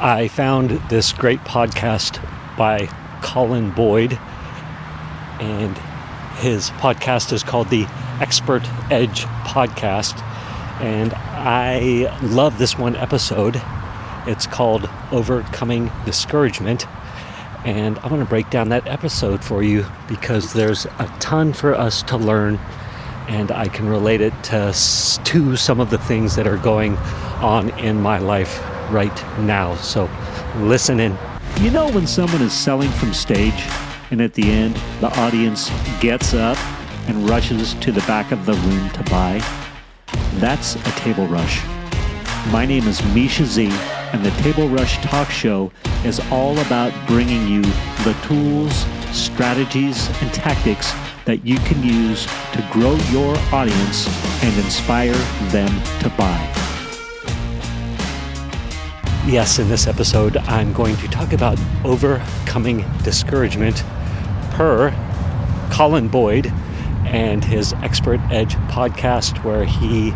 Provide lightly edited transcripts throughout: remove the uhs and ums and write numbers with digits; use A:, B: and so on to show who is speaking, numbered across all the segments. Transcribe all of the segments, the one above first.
A: I found this great podcast by Colin Boyd, and his podcast is called the Expert Edge Podcast, and I love this one episode. It's called Overcoming Discouragement, and I'm going to break down that episode for you because there's a ton for us to learn, and I can relate it to some of the things that are going on in my life right now. So listen in.
B: You know when someone is selling from stage and at the end the audience gets up and rushes to the back of the room to buy? That's a table rush. My name is Misha Z, and the Table Rush Talk Show is all about bringing you the tools, strategies, and tactics that you can use to grow your audience and inspire them to buy.
A: Yes, in this episode, I'm going to talk about overcoming discouragement per Colin Boyd and his Expert Edge podcast, where he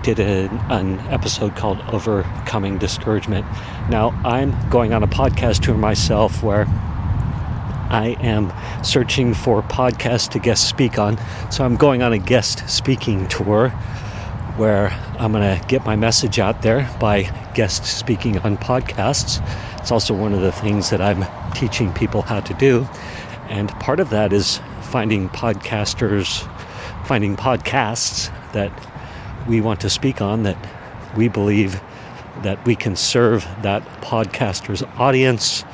A: did an episode called Overcoming Discouragement. Now, I'm going on a podcast tour myself where I am searching for podcasts to guest speak on. So I'm going on a guest speaking tour where I'm going to get my message out there by guest speaking on podcasts. It's also one of the things that I'm teaching people how to do. And part of that is finding podcasts that we want to speak on, that we believe that we can serve that podcaster's audience,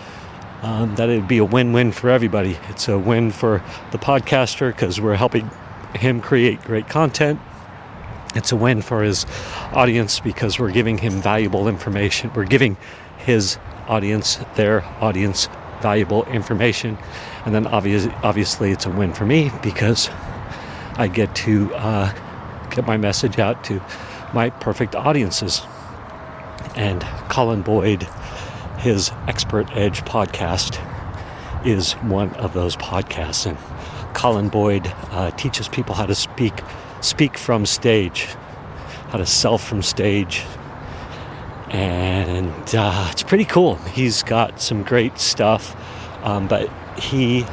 A: that it would be a win-win for everybody. It's a win for the podcaster because we're helping him create great content. It's a win for his audience because we're giving him valuable information. We're giving his audience, their audience, valuable information. And then obviously it's a win for me because I get to get my message out to my perfect audiences. And Colin Boyd, his Expert Edge podcast, is one of those podcasts. And Colin Boyd teaches people how to speak from stage, how to sell from stage, and it's pretty cool. He's got some great stuff, but he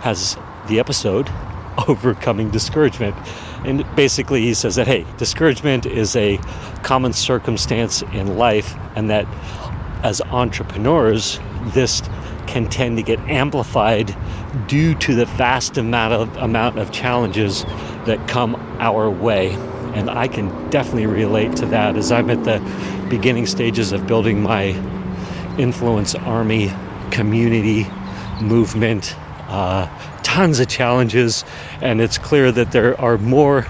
A: has the episode Overcoming Discouragement, and basically he says that, hey, discouragement is a common circumstance in life, and that as entrepreneurs this can tend to get amplified due to the vast amount of challenges that come our way. And I can definitely relate to that as I'm at the beginning stages of building my influence army, community, movement, tons of challenges, and it's clear that there are more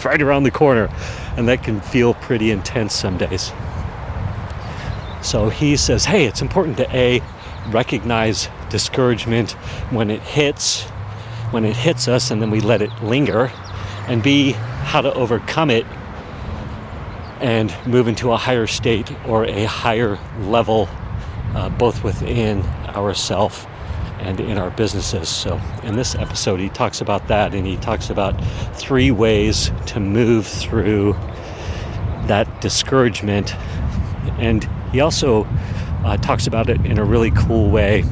A: right around the corner, and that can feel pretty intense some days. So he says, hey, it's important to recognize discouragement when it hits us, and then we let it linger, and B, how to overcome it and move into a higher state or a higher level, both within ourselves and in our businesses. So in this episode he talks about that, and he talks about 3 ways to move through that discouragement, and he also talks about it in a really cool way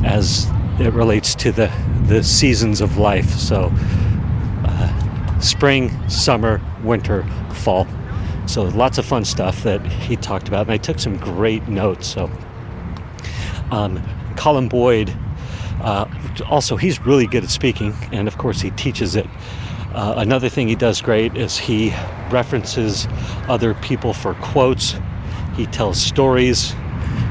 A: as it relates to the seasons of life. So spring, summer, winter, fall. So lots of fun stuff that he talked about, and I took some great notes. So Colin Boyd, also he's really good at speaking, and of course he teaches it. Another thing he does great is he references other people for quotes. He tells stories,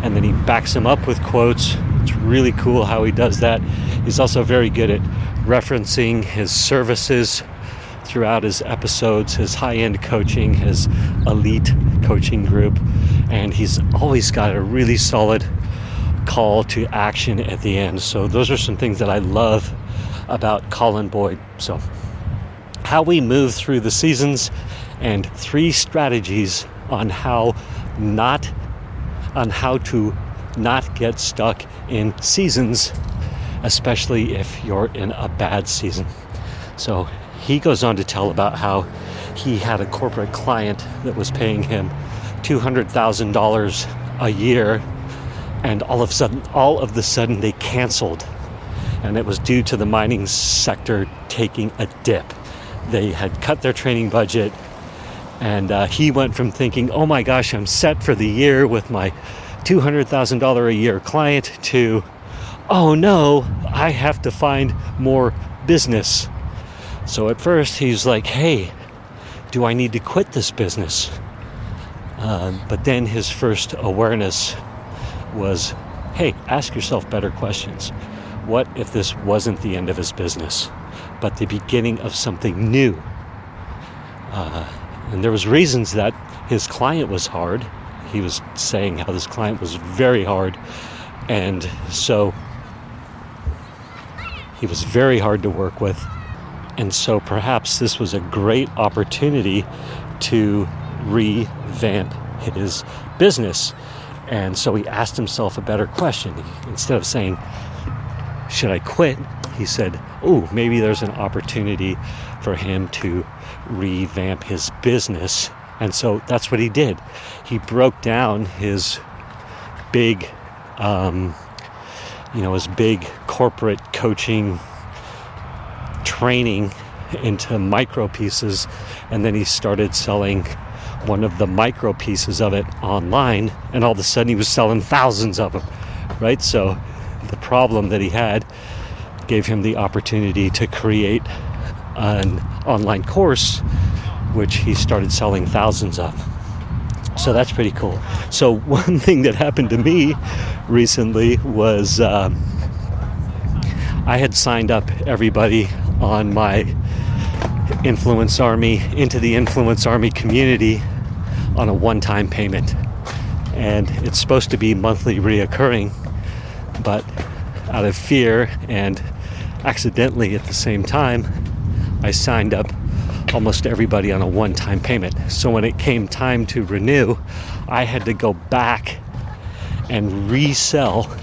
A: and then he backs them up with quotes. It's really cool how he does that. He's also very good at referencing his services throughout his episodes, his high-end coaching, his elite coaching group, and he's always got a really solid call to action at the end. So those are some things that I love about Colin Boyd. So how we move through the seasons, and 3 strategies on how to not get stuck in seasons, especially if you're in a bad season. So he goes on to tell about how he had a corporate client that was paying him $200,000 a year, and all of the sudden they canceled, and it was due to the mining sector taking a dip. They had cut their training budget, and he went from thinking, oh my gosh, I'm set for the year with my $200,000 a year client, to, oh no, I have to find more business. So at first he's like, hey, do I need to quit this business? But then his first awareness was, hey, ask yourself better questions. What if this wasn't the end of his business, but the beginning of something new? And there was reasons that his client was hard. He was saying how this client was very hard, and so he was very hard to work with. And so perhaps this was a great opportunity to revamp his business. And so he asked himself a better question. Instead of saying, should I quit? He said, oh, maybe there's an opportunity for him to revamp his business. And so that's what he did. He broke down his big, his big corporate coaching training into micro pieces, and then he started selling one of the micro pieces of it online, and all of a sudden he was selling thousands of them, right? So the problem that he had gave him the opportunity to create an online course, which he started selling thousands of. So that's pretty cool. So one thing that happened to me recently was I had signed up everybody on my into the Influence Army community on a one-time payment. And it's supposed to be monthly reoccurring, but out of fear and accidentally at the same time, I signed up almost everybody on a one-time payment. So when it came time to renew, I had to go back and resell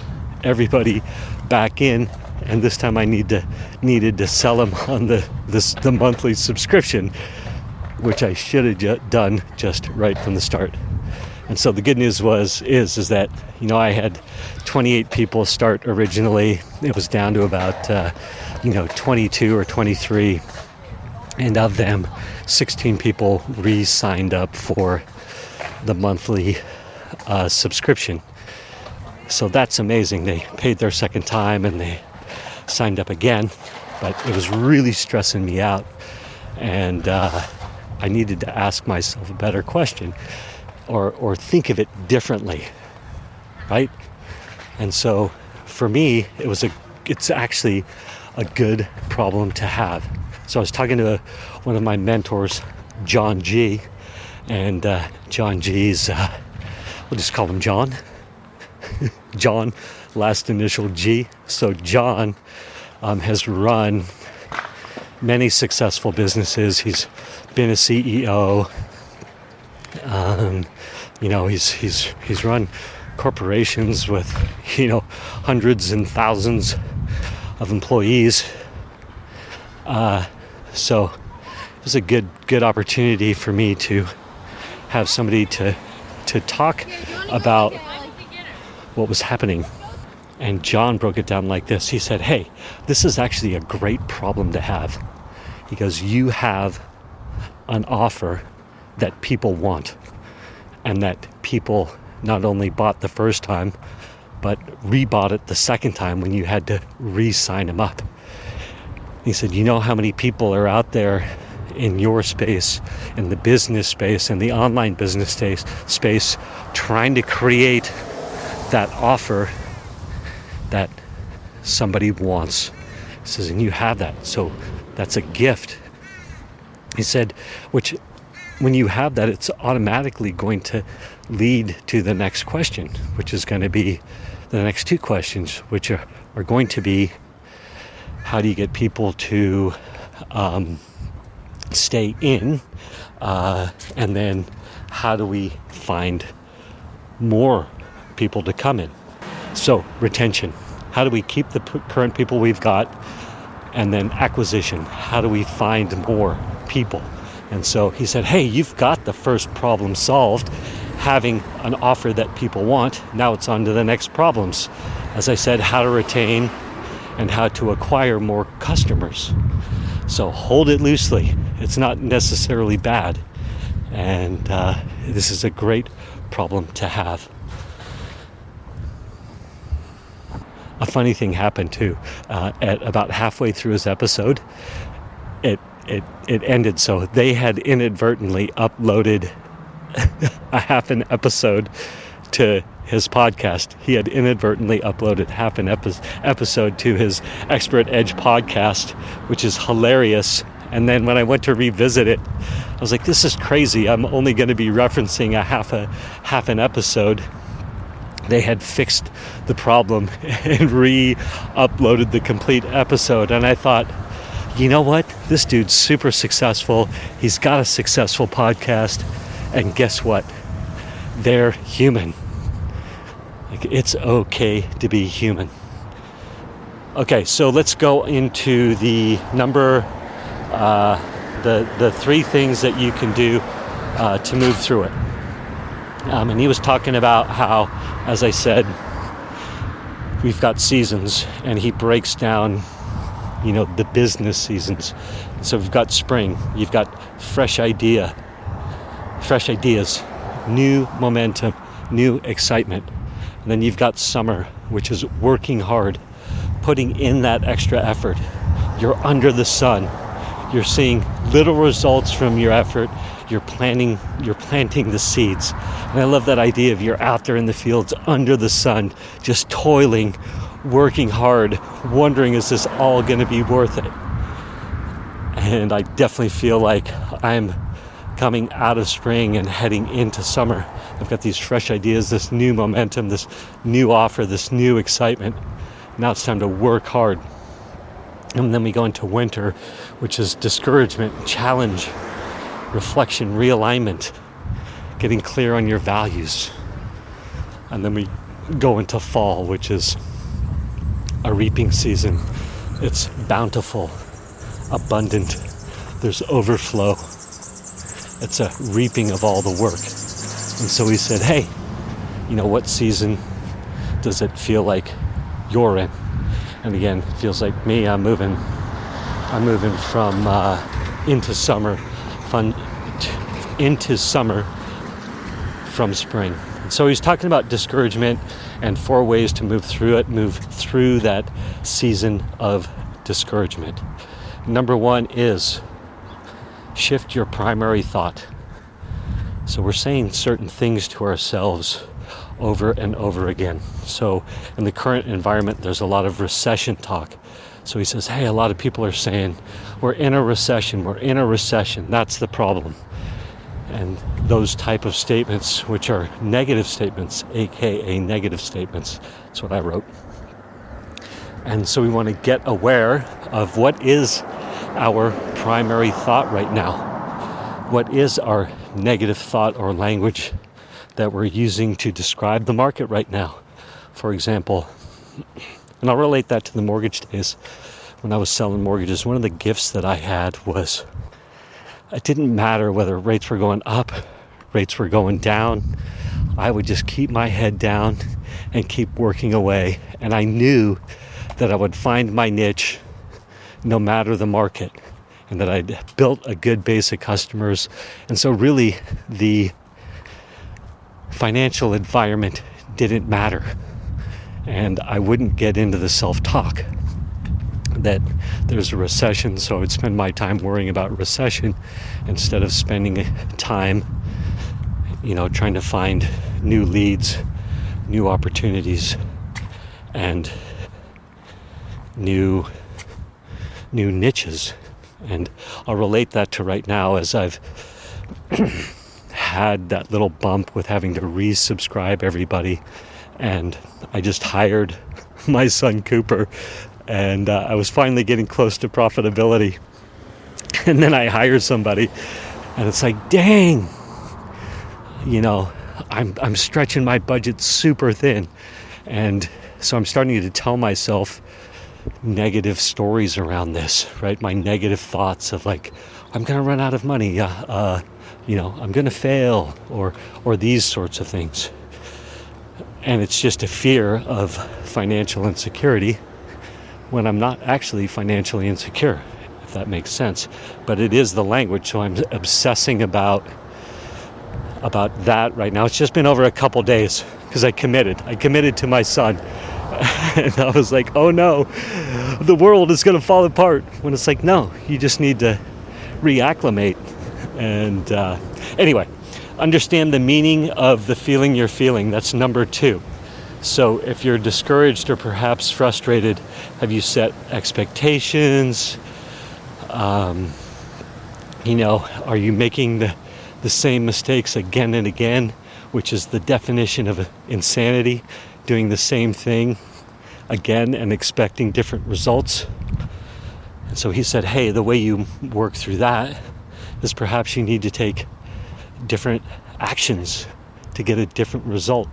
A: everybody back in, and this time I needed to sell them on the monthly subscription, which I should have done just right from the start. And so the good news is that I had 28 people start originally. It was down to about 22 or 23, and of them 16 people re-signed up for the monthly subscription. So that's amazing. They paid their second time and they signed up again, but it was really stressing me out, and I needed to ask myself a better question, or think of it differently, right? And so for me, it's actually a good problem to have. So I was talking to one of my mentors, John G, and John G's, we'll just call him John. John, last initial G. So John has run many successful businesses. He's been a CEO. He's run corporations with hundreds and thousands of employees. So it was a good opportunity for me to have somebody to talk about what was happening. And John broke it down like this. He said, hey, this is actually a great problem to have. He goes, you have an offer that people want, and that people not only bought the first time, but rebought it the second time when you had to re-sign them up. He said, you know how many people are out there in your space, in the business space, in the online business space, trying to create that offer that somebody wants. He says, and you have that. So that's a gift. He said, which when you have that, it's automatically going to lead to the next question, which is going to be the next two questions, which are going to be, how do you get people to stay in? And then how do we find more people to come in? So retention. How do we keep the current people we've got And then acquisition. How do we find more people? And so he said, hey, you've got the first problem solved, having an offer that people want. Now it's on to the next problems. As I said, how to retain and how to acquire more customers. So hold it loosely. It's not necessarily bad. And this is a great problem to have. A funny thing happened too. At about halfway through his episode, it ended. So they had inadvertently uploaded a half an episode to his podcast. He had inadvertently uploaded half an episode to his Expert Edge podcast, which is hilarious. And then when I went to revisit it, I was like, this is crazy. I'm only going to be referencing a half an episode. They had fixed the problem and re-uploaded the complete episode. And I thought, you know what? This dude's super successful. He's got a successful podcast. And guess what? They're human. Like, it's okay to be human. Okay, so let's go into the the 3 things that you can do to move through it. And he was talking about how, as I said, we've got seasons, and he breaks down, the business seasons. So we've got spring, you've got fresh ideas, new momentum, new excitement. And then you've got summer, which is working hard, putting in that extra effort. You're under the sun. You're seeing little results from your effort. You're planting the seeds. And I love that idea of you're out there in the fields under the sun, just toiling, working hard, wondering, is this all going to be worth it? And I definitely feel like I'm coming out of spring and heading into summer. I've got these fresh ideas, this new momentum, this new offer, this new excitement. Now it's time to work hard. And then we go into winter, which is discouragement, challenge, reflection, realignment, getting clear on your values. And then we go into fall, which is a reaping season. It's bountiful, abundant. There's overflow. It's a reaping of all the work. And so he said, hey, what season does it feel like you're in? And again, it feels like me. I'm moving from into summer from spring. And so he's talking about discouragement and 4 ways to move through that season of discouragement. Number 1 is shift your primary thought. So we're saying certain things to ourselves over and over again. So in the current environment, there's a lot of recession talk. So he says, hey, a lot of people are saying, we're in a recession. That's the problem. And those type of statements, which are negative statements, aka negative statements, that's what I wrote. And so we want to get aware of what is our primary thought right now. What is our negative thought or language that we're using to describe the market right now? For example, and I'll relate that to the mortgage days. When I was selling mortgages, one of the gifts that I had was it didn't matter whether rates were going up, rates were going down. I would just keep my head down and keep working away. And I knew that I would find my niche no matter the market, and that I'd built a good base of customers. And so really the financial environment didn't matter. And I wouldn't get into the self-talk that there's a recession, so I would spend my time worrying about recession instead of spending time, trying to find new leads, new opportunities, and new niches. And I'll relate that to right now, as I've had that little bump with having to resubscribe everybody, and I just hired my son Cooper, and I was finally getting close to profitability, and then I hired somebody, and it's like, dang, I'm stretching my budget super thin. And so I'm starting to tell myself, negative stories around this, right? My negative thoughts of like, I'm going to run out of money, I'm going to fail, or these sorts of things. And it's just a fear of financial insecurity when I'm not actually financially insecure, if that makes sense. But it is the language, so I'm obsessing about that right now. It's just been over a couple days because I committed to my son. And I was like, oh no, the world is going to fall apart. When it's like, no, you just need to reacclimate. And anyway, understand the meaning of the feeling you're feeling. That's number 2. So if you're discouraged or perhaps frustrated, have you set expectations? Are you making the same mistakes again and again, which is the definition of insanity, doing the same thing again and expecting different results? And so he said, hey, the way you work through that is perhaps you need to take different actions to get a different result.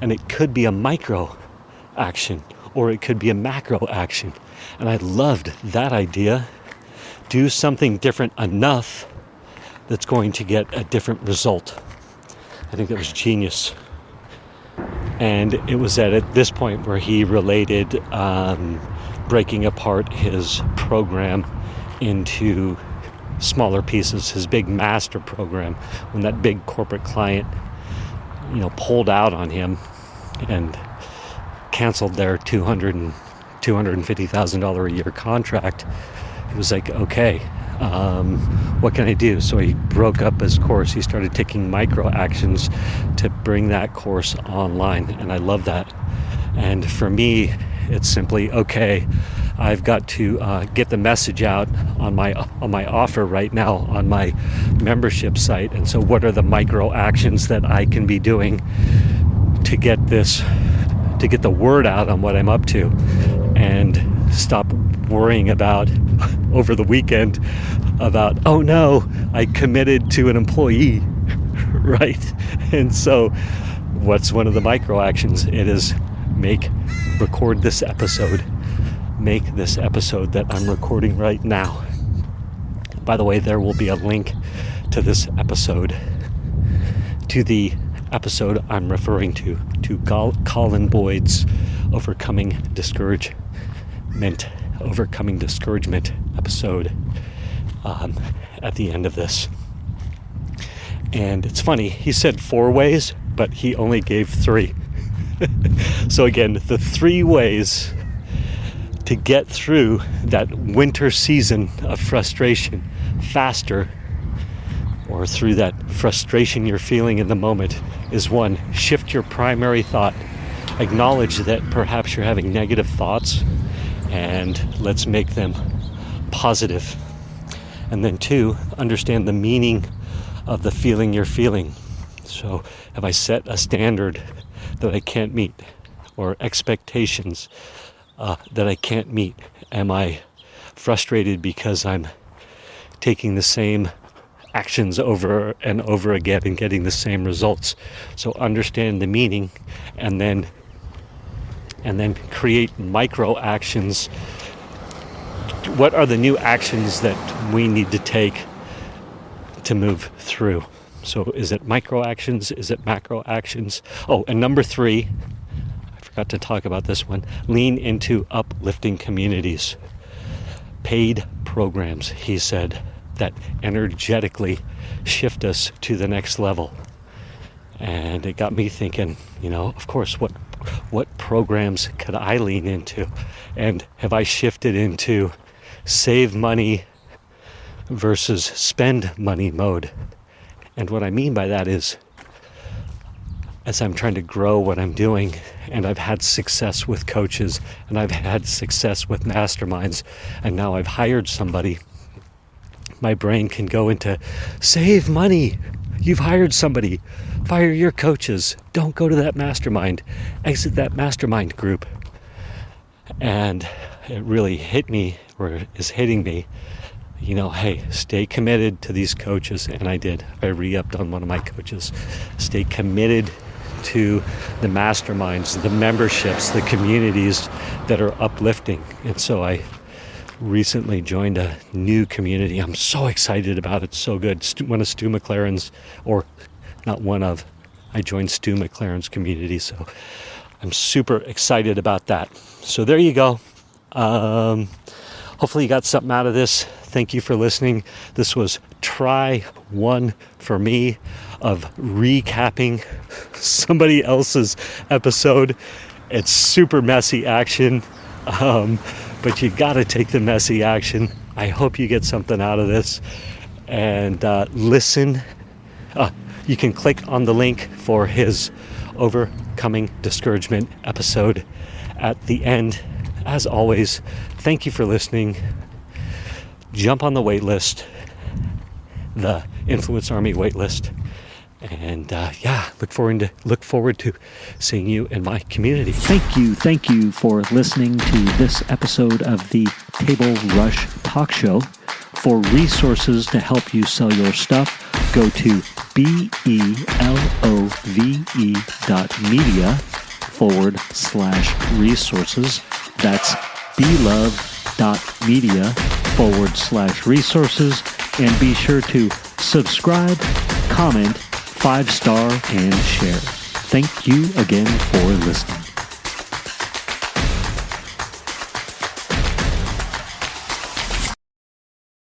A: And it could be a micro action or it could be a macro action. And I loved that idea. Do something different enough that's going to get a different result. I think that was genius. And it was at this point where he related breaking apart his program into smaller pieces, his big master program, when that big corporate client, pulled out on him and canceled their $250,000 a year contract. He was like, okay, what can I do? So he broke up his course. He started taking micro actions to bring that course online. And I love that. And for me, it's simply, okay, I've got to get the message out on my offer right now on my membership site. And so what are the micro actions that I can be doing to get the word out on what I'm up to, and stop worrying about over the weekend about, oh no, I committed to an employee, right? And so what's one of the micro actions? It is record this episode. Make this episode that I'm recording right now. By the way, there will be a link to this episode, to the episode I'm referring to Colin Boyd's Overcoming Discouragement episode at the end of this. And it's funny, he said 4 ways, but he only gave 3. So again, the 3 ways to get through that winter season of frustration faster, or through that frustration you're feeling in the moment, is 1, shift your primary thought. Acknowledge that perhaps you're having negative thoughts, and let's make them positive. And then 2, understand the meaning of the feeling you're feeling. So have I set a standard that I can't meet, or expectations that I can't meet? Am I frustrated because I'm taking the same actions over and over again and getting the same results? So understand the meaning, and then create micro actions. What are the new actions that we need to take to move through? So is it micro actions? Is it macro actions? Oh, and number 3, I forgot to talk about this one. Lean into uplifting communities. Paid programs, he said, that energetically shift us to the next level. And it got me thinking, of course, what programs could I lean into? And have I shifted into save money versus spend money mode? And what I mean by that is, as I'm trying to grow what I'm doing, and I've had success with coaches, and I've had success with masterminds, and now I've hired somebody, my brain can go into save money. You've hired somebody. Fire your coaches. Don't go to that mastermind. Exit that mastermind group. And it really hit me, or is hitting me, hey, stay committed to these coaches. And I did. I re-upped on one of my coaches. Stay committed to the masterminds, the memberships, the communities that are uplifting. And so I recently joined a new community. I'm so excited about it. So good. One of Stu McLaren's, or not one of, I joined Stu McLaren's community. So I'm super excited about that. So there you go. Hopefully you got something out of this. Thank you for listening. This was try one for me of recapping somebody else's episode. It's super messy action, but you got to take the messy action. I hope you get something out of this. And listen. You can click on the link for his Overcoming Discouragement episode at the end. As always, thank you for listening. Jump on the wait list, the Influence Army wait list. And look forward to seeing you in my community.
B: Thank you for listening to this episode of the Table Rush Talk Show. For resources to help you sell your stuff, go to belove.media/resources. That's belove.media/resources. And be sure to subscribe, comment, 5-star, and share. Thank you again for listening.